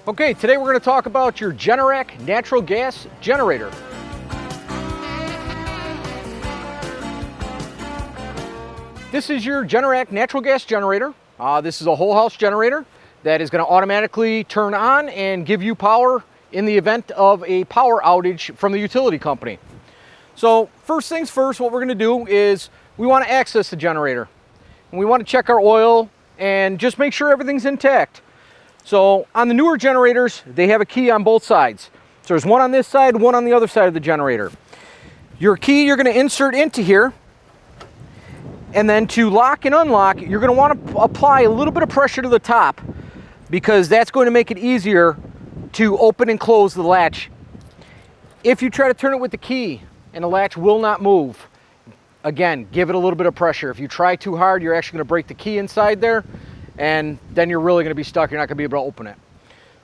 Okay, today we're going to talk about your Generac natural gas generator. This is your Generac natural gas generator. This is a whole house generator that is going to automatically turn on and give you power in the event of a power outage from the utility company. So first things first, what we're going to do is we want to access the generator. And we want to check our oil and just make sure everything's intact. So on the newer generators, they have a key on both sides. So there's one on this side, one on the other side of the generator. Your key you're going to insert into here, and then to lock and unlock, you're going to want to apply a little bit of pressure to the top because that's going to make it easier to open and close the latch. If you try to turn it with the key and the latch will not move, again, give it a little bit of pressure. If you try too hard, you're actually going to break the key inside there, and then you're really going to be stuck. You're not going to be able to open it.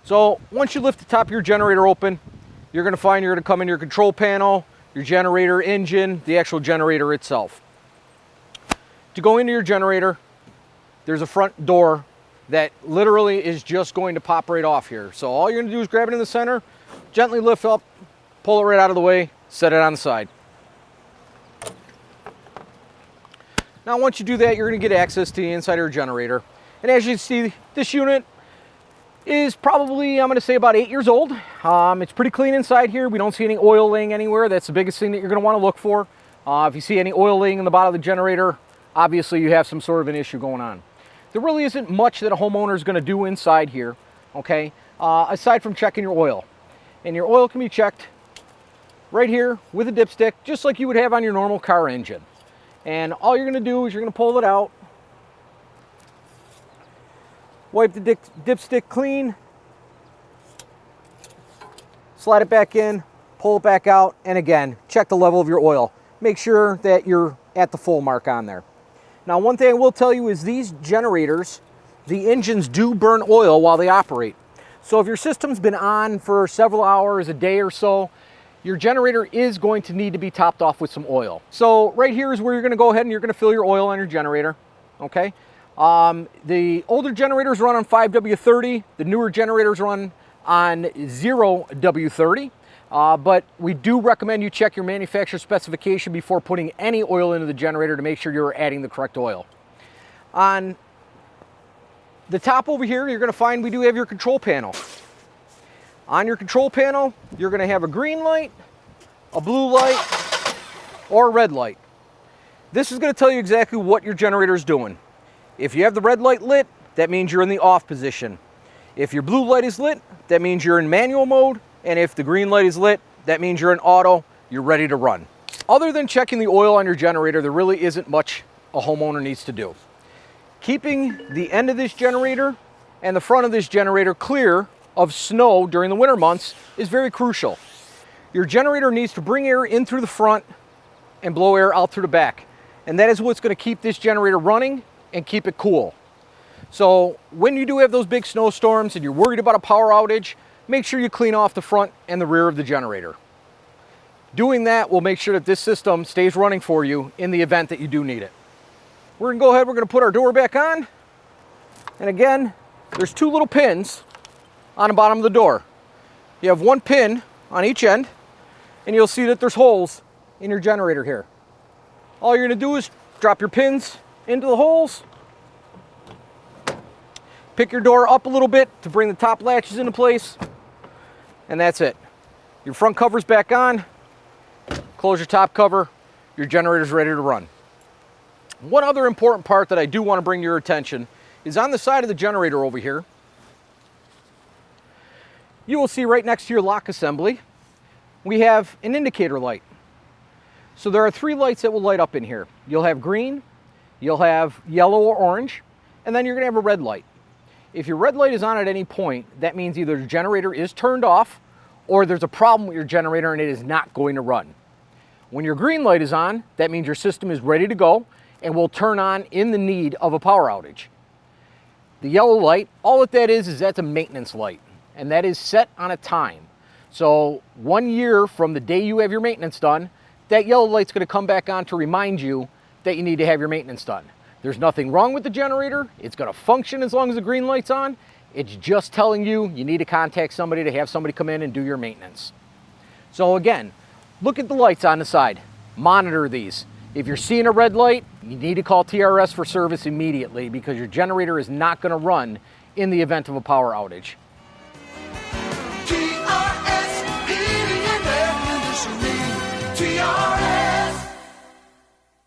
So once you lift the top of your generator open, you're going to find you're going to come in your control panel, your generator engine, the actual generator itself. To go into your generator, there's a front door that literally is just going to pop right off here. So all you're going to do is grab it in the center, gently lift up, pull it right out of the way, set it on the side. Now once you do that, you're going to get access to the inside of your generator. And as you see, this unit is probably, I'm going to say, about 8 years old. It's pretty clean inside here. We don't see any oil laying anywhere. That's the biggest thing that you're going to want to look for. If you see any oil laying in the bottom of the generator, obviously you have some sort of an issue going on. There really isn't much that a homeowner is going to do inside here, okay, aside from checking your oil. And your oil can be checked right here with a dipstick, just like you would have on your normal car engine. And all you're going to do is you're going to pull it out, wipe the dipstick clean, slide it back in, pull it back out, and again, check the level of your oil. Make sure that you're at the full mark on there. Now, one thing I will tell you is these generators, the engines do burn oil while they operate. So if your system's been on for several hours, a day or so, your generator is going to need to be topped off with some oil. So right here is where you're going to go ahead and you're going to fill your oil on your generator, okay? The older generators run on 5W30, the newer generators run on 0W30, but we do recommend you check your manufacturer specification before putting any oil into the generator to make sure you're adding the correct oil. On the top over here, you're going to find we do have your control panel. On your control panel, you're going to have a green light, a blue light, or a red light. This is going to tell you exactly what your generator is doing. If you have the red light lit, that means you're in the off position. If your blue light is lit, that means you're in manual mode. And if the green light is lit, that means you're in auto, you're ready to run. Other than checking the oil on your generator, there really isn't much a homeowner needs to do. Keeping the end of this generator and the front of this generator clear of snow during the winter months is very crucial. Your generator needs to bring air in through the front and blow air out through the back. And that is what's going to keep this generator running and keep it cool. So when you do have those big snowstorms and you're worried about a power outage, make sure you clean off the front and the rear of the generator. Doing that will make sure that this system stays running for you in the event that you do need it. We're going to go ahead, we're going to put our door back on. And again, there's two little pins on the bottom of the door. You have one pin on each end, and you'll see that there's holes in your generator here. All you're going to do is drop your pins into the holes, pick your door up a little bit to bring the top latches into place, and that's it. Your front cover's back on, close your top cover, your generator's ready to run. One other important part that I do want to bring to your attention is on the side of the generator over here, you will see right next to your lock assembly, we have an indicator light. So there are three lights that will light up in here. You'll have green, you'll have yellow or orange, and then you're going to have a red light. If your red light is on at any point, that means either the generator is turned off or there's a problem with your generator and it is not going to run. When your green light is on, that means your system is ready to go and will turn on in the need of a power outage. The yellow light, all that is that's a maintenance light, and that is set on a time. So 1 year from the day you have your maintenance done, that yellow light's going to come back on to remind you that you need to have your maintenance done. There's nothing wrong with the generator. It's going to function as long as the green light's on, It's just telling you you need to contact somebody to have somebody come in and do your maintenance. So again, look at the lights on the side. Monitor these. If you're seeing a red light, you need to call TRS for service immediately because your generator is not going to run in the event of a power outage.